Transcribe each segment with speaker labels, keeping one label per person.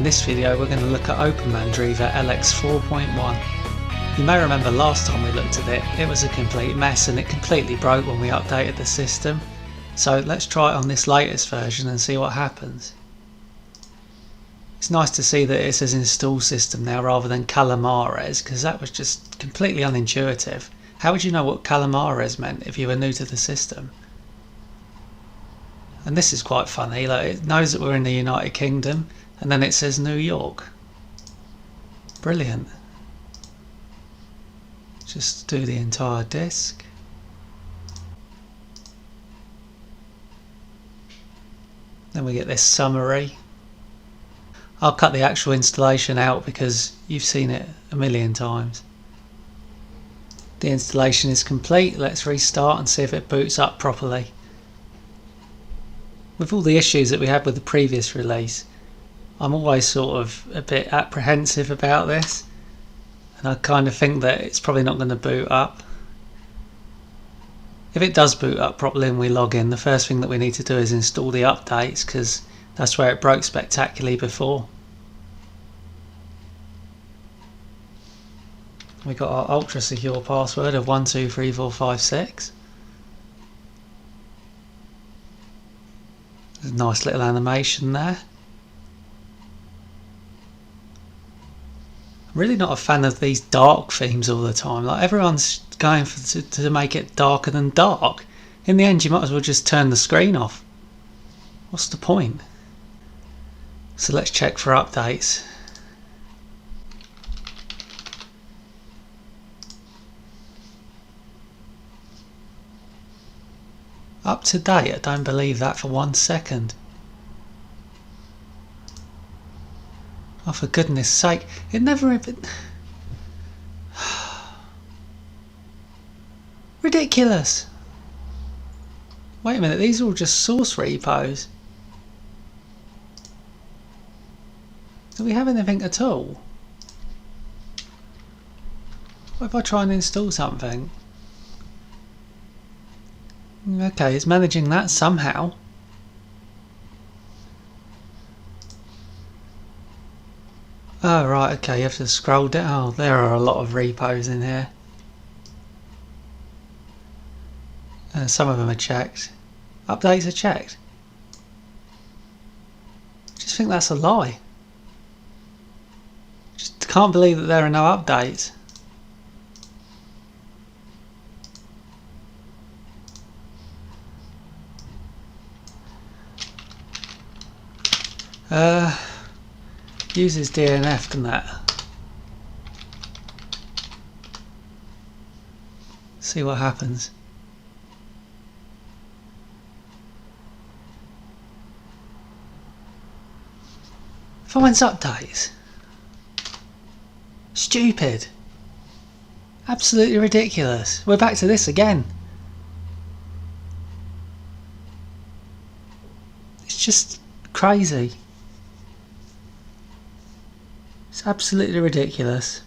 Speaker 1: In this video we're going to look at OpenMandriva LX 4.1. You may remember last time we looked at it, it was a complete mess and it completely broke when we updated the system. So let's try it on this latest version and see what happens. It's nice to see that it says install system now rather than calamares, because that was just completely unintuitive. How would you know what calamares meant if you were new to the system? And this is quite funny, like it knows that we're in the United Kingdom and then it says New York. Brilliant. Just do the entire disk. Then we get this summary. I'll cut the actual installation out because you've seen it a million times. The installation is complete. Let's restart and see if it boots up properly. With all the issues that we had with the previous release, I'm always sort of a bit apprehensive about this, and I kind of think that it's probably not going to boot up. If it does boot up properly and we log in, the first thing that we need to do is install the updates, because that's where it broke spectacularly before. We got our ultra secure password of 123456. There's a nice little animation there. I'm really not a fan of these dark themes all the time. Like everyone's going to make it darker than dark. In the end, you might as well just turn the screen off. What's the point? So let's check for updates. Up to date? I don't believe that for 1 second. Oh, for goodness sake, it never even... Ridiculous! Wait a minute, these are all just source repos. Do we have anything at all? What if I try and install something? Okay, it's managing that somehow. Oh right, okay, you have to scroll down. Oh, there are a lot of repos in here. Some of them are checked. Updates are checked. I just think that's a lie. Just can't believe that there are no updates. Uses DNF and that. See what happens. Finds updates. Stupid. Absolutely ridiculous. We're back to this again. It's just crazy. It's absolutely ridiculous.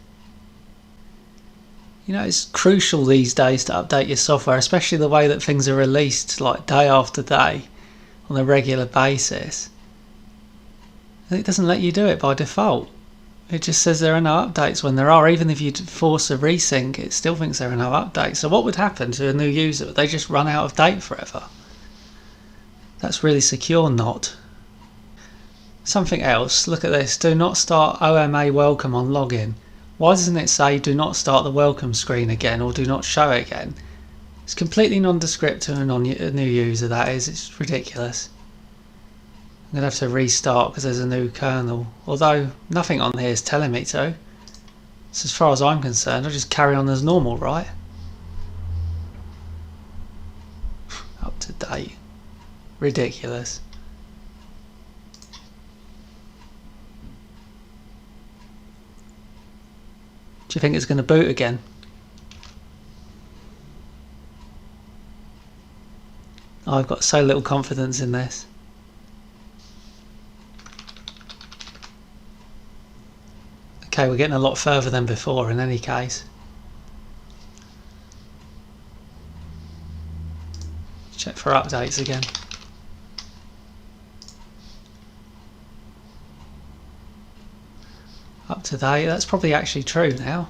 Speaker 1: You know, it's crucial these days to update your software, especially the way that things are released like day after day on a regular basis. And it doesn't let you do it by default. It just says there are no updates when there are. Even if you force a resync, it still thinks there are no updates. So what would happen to a new user? Would they just run out of date forever? That's really secure, not. Something else, look at this, do not start OMA welcome on login. Why doesn't it say do not start the welcome screen again or do not show again? It's completely nondescript to a new user, that is. It's ridiculous. I'm going to have to restart because there's a new kernel, although nothing on here is telling me to. So as far as I'm concerned, I'll just carry on as normal, right? Up to date. Ridiculous. Do you think it's going to boot again? I've got so little confidence in this. Okay, we're getting a lot further than before in any case. Check for updates again. Up to date. That's probably actually true now.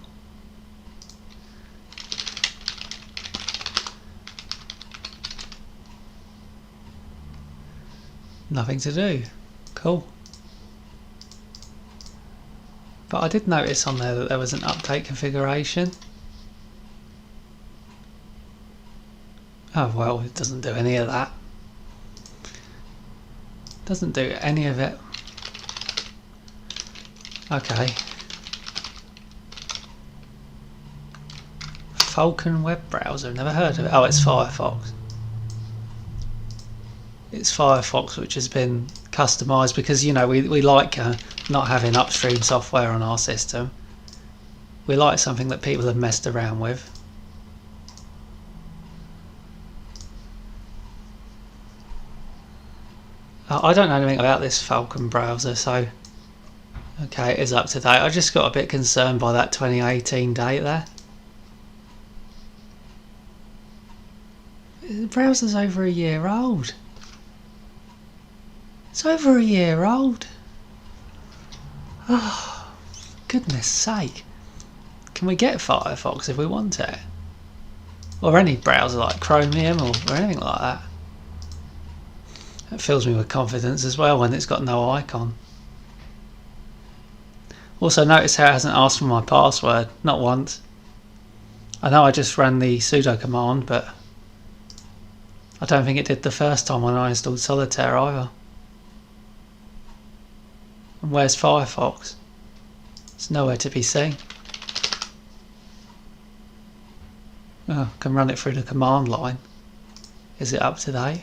Speaker 1: Nothing to do. Cool. But I did notice on there that there was an update configuration. Oh well, it doesn't do any of that. Doesn't do any of it. Okay. Falcon Web Browser, never heard of it. Oh, it's Firefox. It's Firefox which has been customized because, you know, we like not having upstream software on our system. We like something that people have messed around with. I don't know anything about this Falcon browser, so okay, it is up to date. I just got a bit concerned by that 2018 date there. The browser's over a year old. It's over a year old. Oh, goodness sake. Can we get Firefox if we want it? Or any browser like Chromium or anything like that? That fills me with confidence as well when it's got no icon. Also notice how it hasn't asked for my password, not once. I know I just ran the sudo command, but I don't think it did the first time when I installed Solitaire either. And where's Firefox? It's nowhere to be seen. Oh, I can run it through the command line. Is it up to date?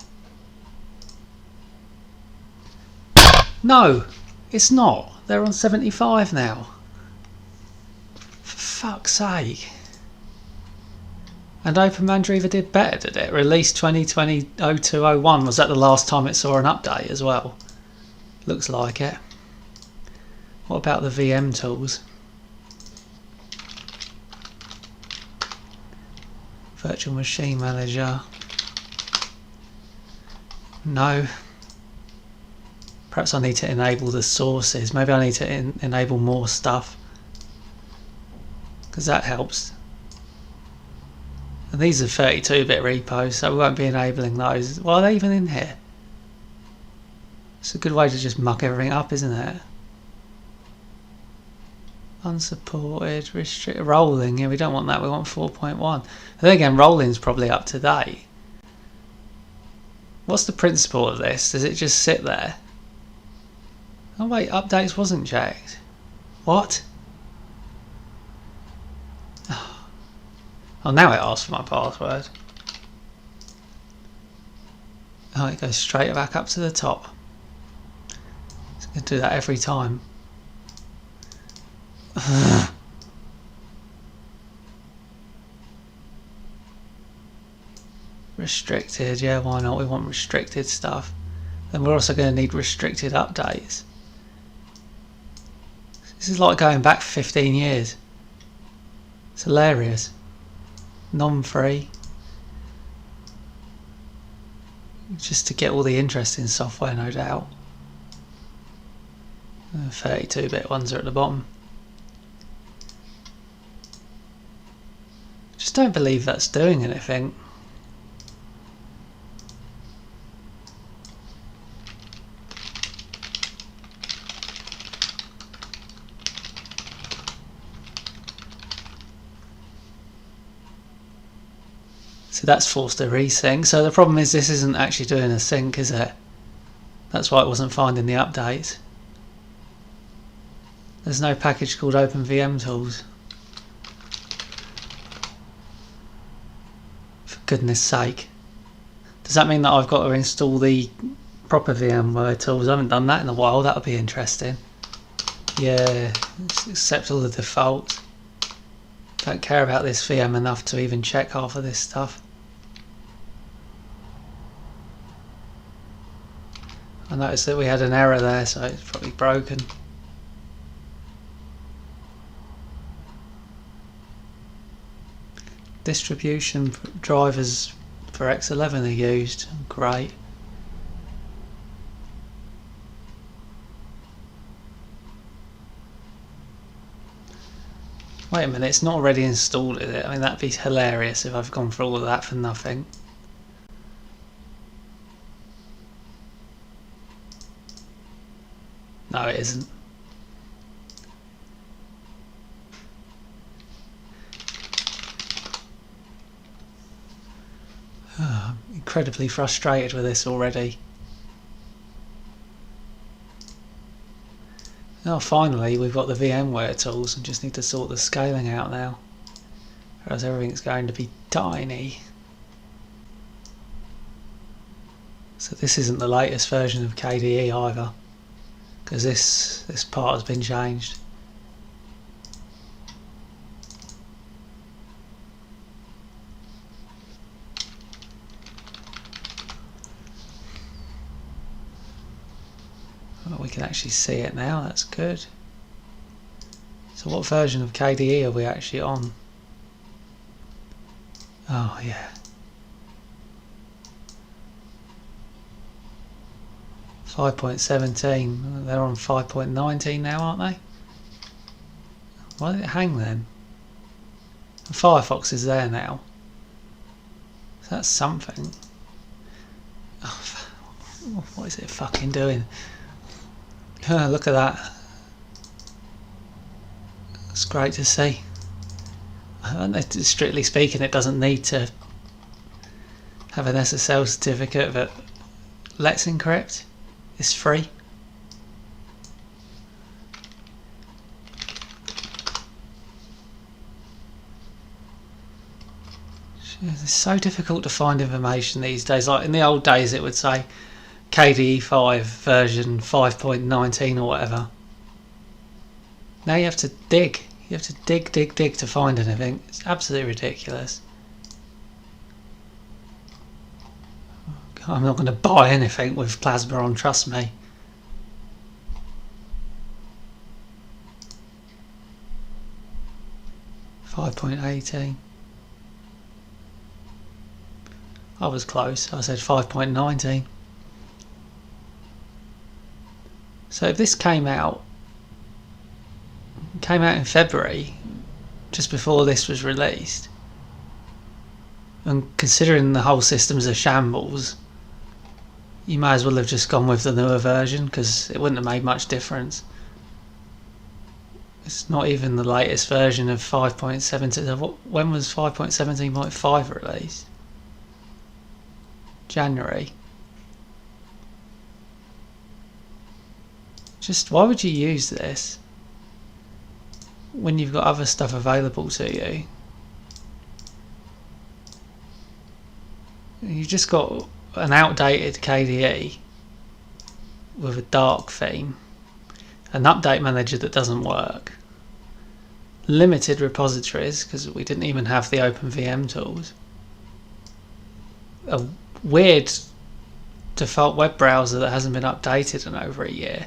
Speaker 1: No, it's not. They're on 75 now. For fuck's sake. And OpenMandriva did better, did it? Released 2020-02-01. Was that the last time it saw an update as well? Looks like it. What about the VM tools? Virtual Machine Manager. No. Perhaps I need to enable the sources. Maybe I need to enable more stuff, because that helps. And these are 32-bit repos, so we won't be enabling those. Why are they even in here? It's a good way to just muck everything up, isn't it? Unsupported, restrict, rolling. Yeah, we don't want that. We want 4.1. And then again, rolling's probably up to date. What's the principle of this? Does it just sit there? Oh wait, updates wasn't checked. What? Oh, now it asks for my password. Oh, it goes straight back up to the top. It's going to do that every time. Restricted, yeah, why not? We want restricted stuff. Then we're also going to need restricted updates. This is like going back 15 years. It's hilarious. Non-free. Just to get all the interesting software, no doubt. 32-bit ones are at the bottom. Just don't believe that's doing anything. So that's forced a resync. So the problem is this isn't actually doing a sync, is it? That's why it wasn't finding the updates. There's no package called Vmware Tools. For goodness sake. Does that mean that I've got to install the proper Vmware Tools? I haven't done that in a while. That would be interesting. Yeah, accept all the defaults. Don't care about this VM enough to even check half of this stuff. I noticed that we had an error there, so it's probably broken. Distribution drivers for X11 are used. Great. Wait a minute, it's not already installed, is it? I mean, that'd be hilarious if I've gone through all of that for nothing. No, it isn't. Oh, I'm incredibly frustrated with this already. Oh, finally we've got the Vmware Tools and just need to sort the scaling out now, or else everything's going to be tiny. So this isn't the latest version of KDE either, because this part has been changed. Oh, we can actually see it now, that's good. So what version of KDE are we actually on? Oh yeah. 5.17, they're on 5.19 now, aren't they? Why did it hang then? Firefox is there now. So that's something. Oh, what is it fucking doing? Oh, look at that. It's great to see. Strictly speaking, it doesn't need to have an SSL certificate, but Let's Encrypt is free. It's so difficult to find information these days. Like in the old days, it would say KDE 5 version 5.19 or whatever. Now you have to dig. You have to dig to find anything. It's absolutely ridiculous. I'm not going to buy anything with Plasma on, trust me. .18. I was close. I said 5.19. So if this came out in February, just before this was released, and considering the whole system's a shambles, you may as well have just gone with the newer version, because it wouldn't have made much difference. It's not even the latest version of 5.17. When was 5.17.5 released? January. Just why would you use this when you've got other stuff available to you? You've just got an outdated KDE with a dark theme, an update manager that doesn't work, limited repositories because we didn't even have the OpenVM tools, a weird default web browser that hasn't been updated in over a year.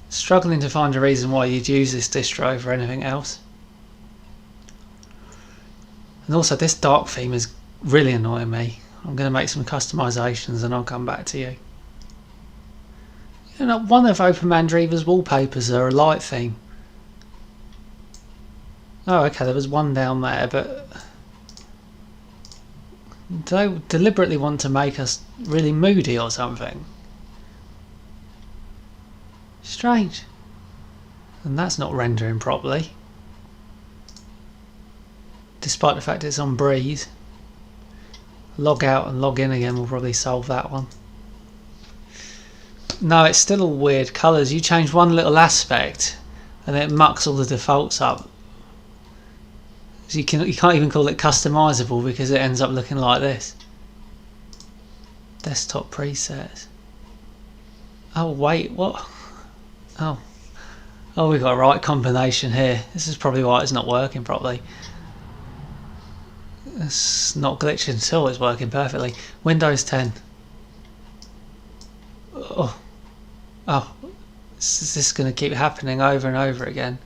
Speaker 1: Struggling to find a reason why you'd use this distro over anything else. And also this dark theme is really annoying me. I'm going to make some customizations and I'll come back to you. You know, one of OpenMandriva's wallpapers are a light theme. Oh okay, there was one down there, but do they deliberately want to make us really moody or something? Strange. And that's not rendering properly, despite the fact it's on Breeze. Log out and log in again will probably solve that one. No, it's still all weird colours. You change one little aspect and it mucks all the defaults up. So you can't even call it customizable because it ends up looking like this. Desktop presets. Oh wait, what? Oh, we got a right combination here. This is probably why it's not working properly. It's not glitching at all, it's working perfectly. Windows 10. Oh, is this going to keep happening over and over again?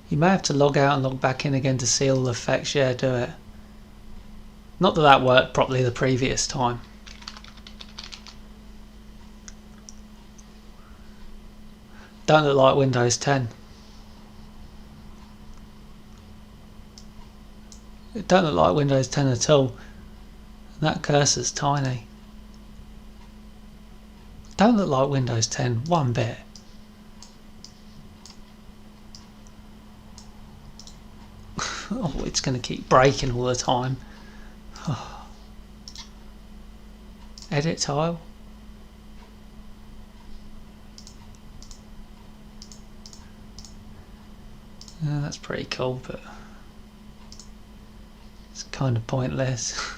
Speaker 1: You may have to log out and log back in again to see all the effects. Yeah, do it. Not that that worked properly the previous time. don't look like Windows 10. It don't look like Windows 10 at all. That cursor's tiny. Don't look like Windows 10 one bit. Oh, it's going to keep breaking all the time. Oh. Edit tile. Yeah, that's pretty cool, but it's kind of pointless.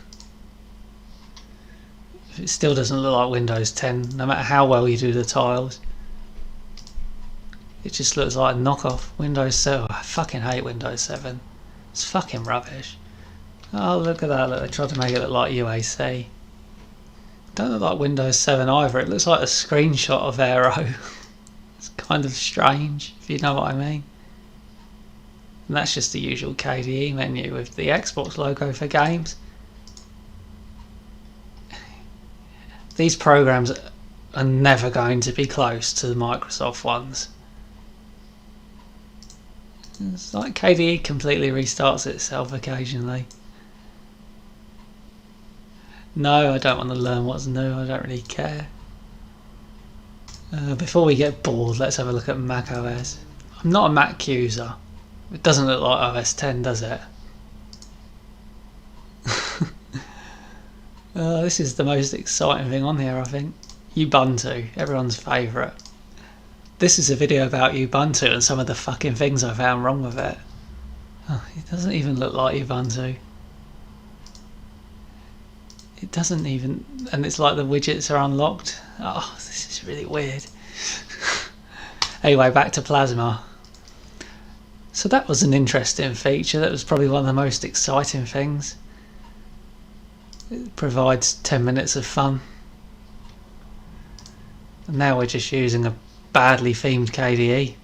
Speaker 1: It still doesn't look like Windows 10, no matter how well you do the tiles. It just looks like a knockoff. Windows 7. I fucking hate Windows 7. It's fucking rubbish. Oh, look at that. Look, they tried to make it look like UAC. Don't look like Windows 7 either. It looks like a screenshot of Aero. It's kind of strange, if you know what I mean. And that's just the usual KDE menu with the Xbox logo for games. These programs are never going to be close to the Microsoft ones. It's like KDE completely restarts itself occasionally. No, I don't want to learn what's new, I don't really care. Before we get bored, let's have a look at Mac OS. I'm not a Mac user. It doesn't look like OS 10, does it? This is the most exciting thing on here, I think. Ubuntu, everyone's favourite. This is a video about Ubuntu and some of the fucking things I found wrong with it. Oh, it doesn't even look like Ubuntu. It doesn't even, and it's like the widgets are unlocked. Oh, this is really weird. Anyway, back to Plasma. So that was an interesting feature. That was probably one of the most exciting things. It provides 10 minutes of fun. And now we're just using a badly themed KDE.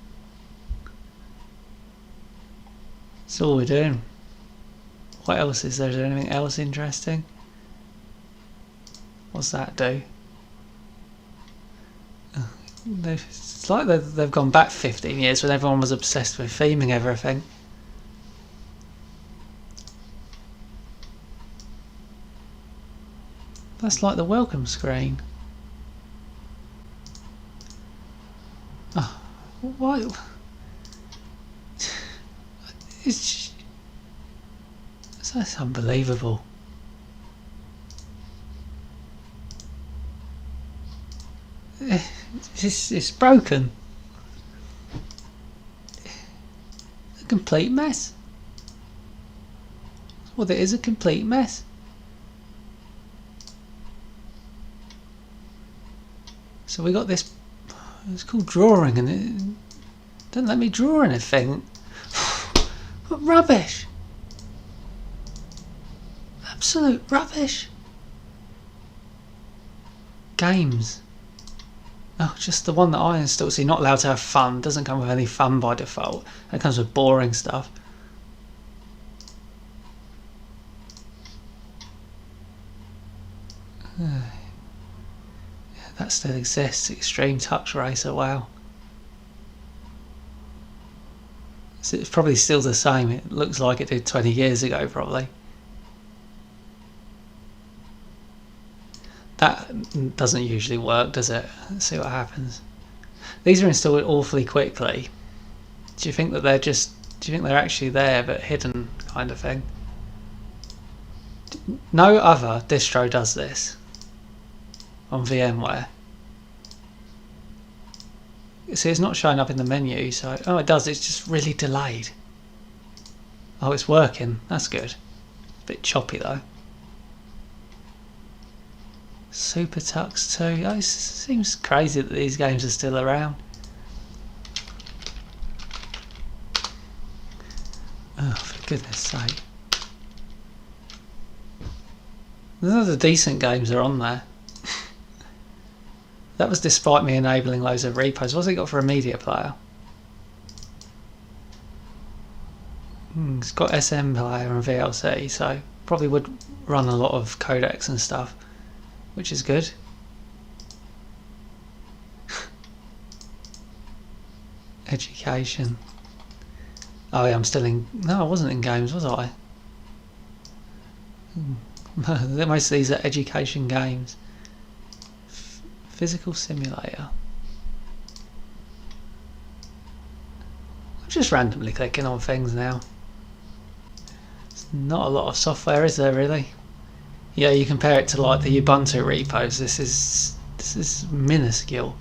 Speaker 1: That's all we're doing. What else is there? Is there anything else interesting? What's that do? It's like they've gone back 15 years when everyone was obsessed with theming everything. That's like the welcome screen. Oh, why? That's unbelievable. It's broken. A complete mess. Well, it is a complete mess. So we got this. It's called drawing, and it doesn't let me draw anything. What rubbish! Absolute rubbish. Games. Oh, just the one that I installed. So you're not allowed to have fun. It doesn't come with any fun by default. It comes with boring stuff. That still exists. Extreme Touch Racer. Wow. So it's probably still the same. It looks like it did 20 years ago, probably. That doesn't usually work, does it? Let's see what happens. These are installed awfully quickly. Do you think that they're just... Do you think they're actually there but hidden kind of thing? No other distro does this on VMware. See, it's not showing up in the menu, so... Oh, it does. It's just really delayed. Oh, it's working. That's good. A bit choppy, though. Super Tux 2. Oh, it seems crazy that these games are still around. Oh, for goodness sake. None of the decent games are on there. That was despite me enabling loads of repos. What's it got for a media player? It's got SM player and VLC, so probably would run a lot of codecs and stuff, which is good. Education. Oh yeah, I'm still in... No, I wasn't in games, was I? Most of these are education games. Physical simulator. I'm just randomly clicking on things now. There's not a lot of software, is there really? Yeah, you compare it to like the Ubuntu repos. This is minuscule.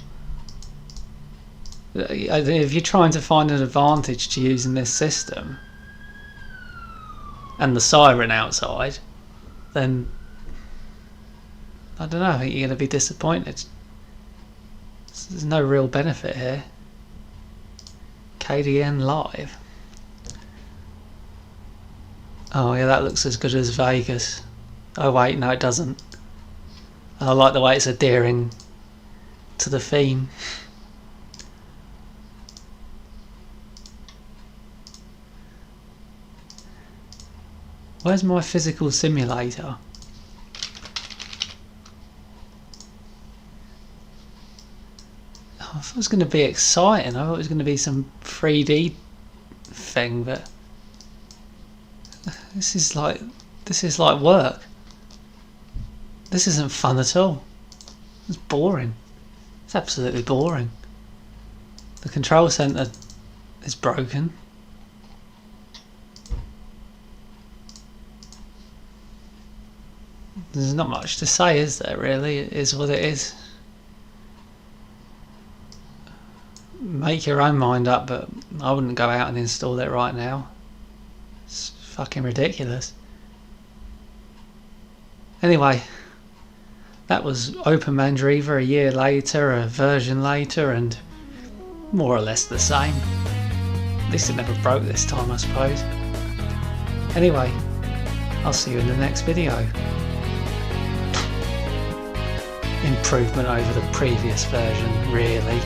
Speaker 1: If you're trying to find an advantage to using this system and the siren outside, then I don't know, I think you're going to be disappointed. There's no real benefit here. KDN Live. Oh yeah, that looks as good as Vegas. Oh wait, no it doesn't. I like the way it's adhering to the theme. Where's my physical simulator? Oh, I thought it was going to be exciting. I thought it was going to be some 3D thing, but this is like work. This isn't fun at all. It's boring. It's absolutely boring. The control center is broken. There's not much to say, is there, really? It is what it is. Make your own mind up, but I wouldn't go out and install it right now. It's fucking ridiculous. Anyway, that was OpenMandriva a year later, a version later, and more or less the same. At least it never broke this time, I suppose. Anyway, I'll see you in the next video. Improvement over the previous version, really.